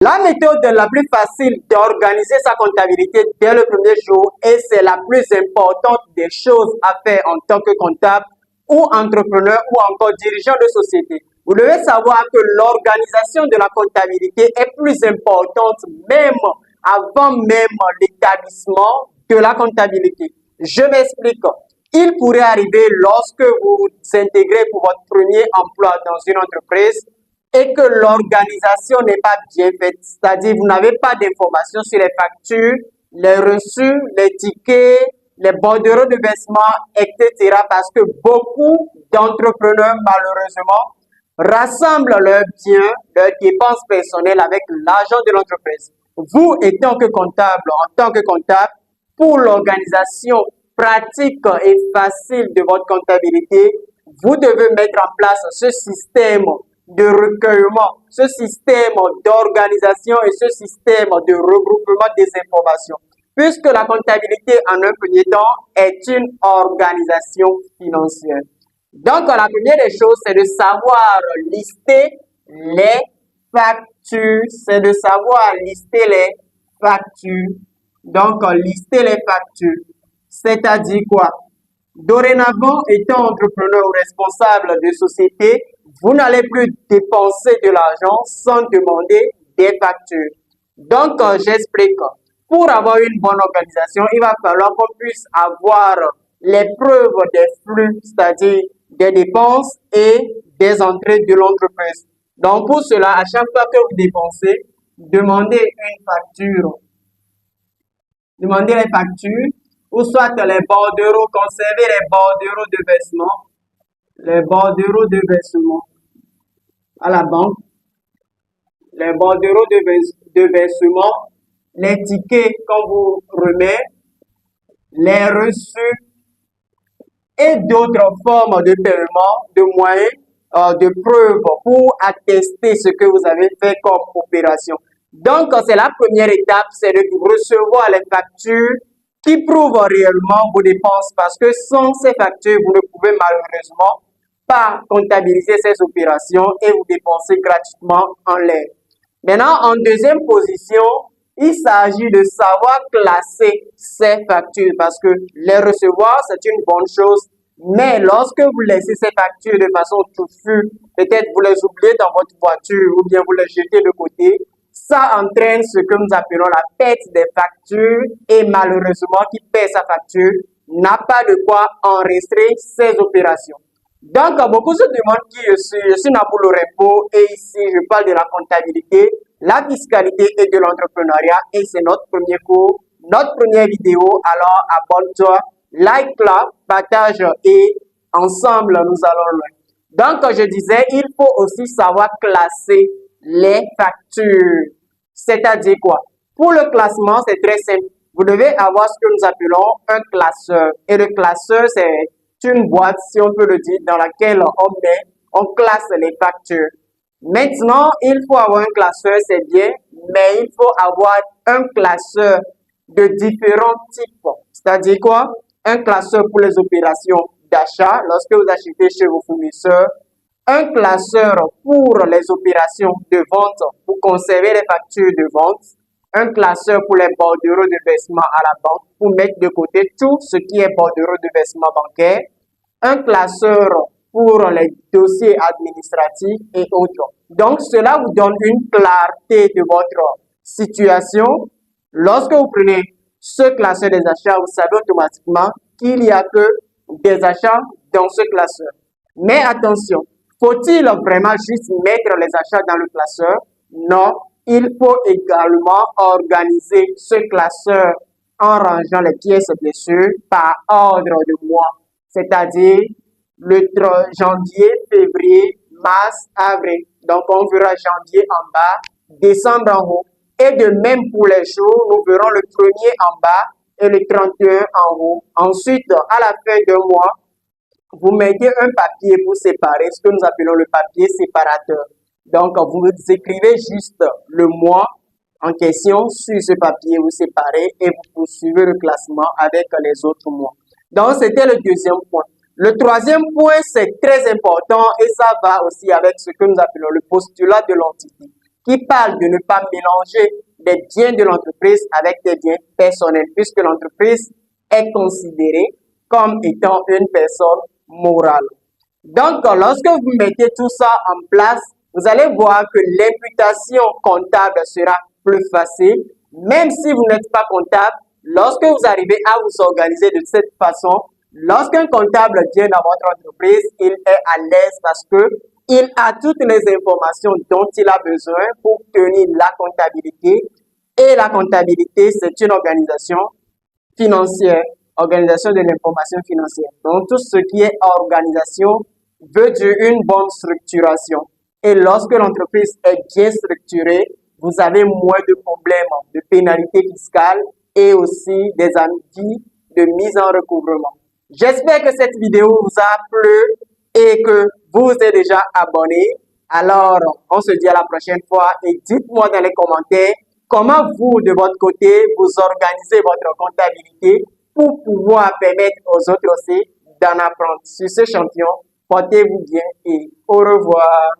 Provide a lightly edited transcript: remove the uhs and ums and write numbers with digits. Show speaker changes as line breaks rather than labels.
La méthode la plus facile d'organiser sa comptabilité dès le premier jour et c'est la plus importante des choses à faire en tant que comptable ou entrepreneur ou encore dirigeant de société. Vous devez savoir que l'organisation de la comptabilité est plus importante même avant même l'établissement de la comptabilité. Je m'explique. Il pourrait arriver lorsque vous vous intégrez pour votre premier emploi dans une entreprise et que l'organisation n'est pas bien faite, c'est-à-dire vous n'avez pas d'informations sur les factures, les reçus, les tickets, les bordereaux de versement, etc. Parce que beaucoup d'entrepreneurs, malheureusement, rassemblent leurs biens, leurs dépenses personnelles avec l'argent de l'entreprise. Vous, étant que comptable, en tant que comptable, pour l'organisation pratique et facile de votre comptabilité, vous devez mettre en place ce système de recueillement, ce système d'organisation et ce système de regroupement des informations. Puisque la comptabilité, en un premier temps, est une organisation financière. Donc, la première des choses, c'est de savoir lister les factures. C'est de savoir lister les factures. Donc, lister les factures. C'est-à-dire quoi? Dorénavant, étant entrepreneur ou responsable de société, vous n'allez plus dépenser de l'argent sans demander des factures. Donc, j'explique. Pour avoir une bonne organisation, il va falloir qu'on puisse avoir les preuves des flux, c'est-à-dire des dépenses et des entrées de l'entreprise. Donc, pour cela, à chaque fois que vous dépensez, demandez une facture. Demandez les factures ou soit les bordereaux, conservez les bordereaux de versement, les bordereaux de versement à la banque, les bordereaux de versement, les tickets qu'on vous remet, les reçus et d'autres formes de paiement, de moyens, de preuves pour attester ce que vous avez fait comme opération. Donc, c'est la première étape, c'est de recevoir les factures qui prouvent réellement vos dépenses parce que sans ces factures, vous ne pouvez malheureusement pas comptabiliser ces opérations et vous dépenser gratuitement en l'air. Maintenant, en deuxième position, il s'agit de savoir classer ces factures parce que les recevoir, c'est une bonne chose, mais lorsque vous laissez ces factures de façon touffue, peut-être vous les oubliez dans votre voiture ou bien vous les jetez de côté, ça entraîne ce que nous appelons la perte des factures et malheureusement, qui paie sa facture n'a pas de quoi enregistrer ses opérations. Donc, beaucoup se demandent qui je suis. Je suis Naboul Lorepo et ici, je parle de la comptabilité, la fiscalité et de l'entrepreneuriat et c'est notre premier cours, notre première vidéo. Alors, abonne-toi, like-la, partage et ensemble, nous allons loin. Donc, je disais, il faut aussi savoir classer les factures. C'est-à-dire quoi? Pour le classement, c'est très simple. Vous devez avoir ce que nous appelons un classeur. Et le classeur, c'est une boîte, si on peut le dire, dans laquelle on classe les factures. Maintenant, il faut avoir un classeur, c'est bien, mais il faut avoir un classeur de différents types. C'est-à-dire quoi? Un classeur pour les opérations d'achat, lorsque vous achetez chez vos fournisseurs. Un classeur pour les opérations de vente, pour conserver les factures de vente. Un classeur pour les bordereaux de versement à la banque, pour mettre de côté tout ce qui est bordereaux de versement bancaire. Un classeur pour les dossiers administratifs et autres. Donc, cela vous donne une clarté de votre situation. Lorsque vous prenez ce classeur des achats, vous savez automatiquement qu'il n'y a que des achats dans ce classeur. Mais attention, faut-il vraiment juste mettre les achats dans le classeur? Non, il faut également organiser ce classeur en rangeant les pièces bien sûr par ordre de mois, c'est-à-dire le janvier, février, mars, avril. Donc, on verra janvier en bas, décembre en haut. Et de même pour les jours, nous verrons le 1er en bas et le 31 en haut. Ensuite, à la fin d'un mois, vous mettez un papier pour séparer, ce que nous appelons le papier séparateur. Donc, vous écrivez juste le mois en question sur ce papier, vous séparez et vous poursuivez le classement avec les autres mois. Donc, c'était le deuxième point. Le troisième point, c'est très important et ça va aussi avec ce que nous appelons le postulat de l'entité, qui parle de ne pas mélanger les biens de l'entreprise avec des biens personnels, puisque l'entreprise est considérée comme étant une personne morale. Donc, lorsque vous mettez tout ça en place, vous allez voir que l'imputation comptable sera plus facile. Même si vous n'êtes pas comptable, lorsque vous arrivez à vous organiser de cette façon, lorsqu'un comptable vient dans votre entreprise, il est à l'aise parce que il a toutes les informations dont il a besoin pour tenir la comptabilité. Et la comptabilité, c'est une organisation financière, organisation de l'information financière. Donc, tout ce qui est organisation veut dire une bonne structuration. Et lorsque l'entreprise est bien structurée, vous avez moins de problèmes de pénalités fiscales et aussi des avis de mise en recouvrement. J'espère que cette vidéo vous a plu et que vous êtes déjà abonné. Alors, on se dit à la prochaine fois et dites-moi dans les commentaires comment vous, de votre côté, vous organisez votre comptabilité pour pouvoir permettre aux autres aussi d'en apprendre. Sur ce champion, portez-vous bien et au revoir.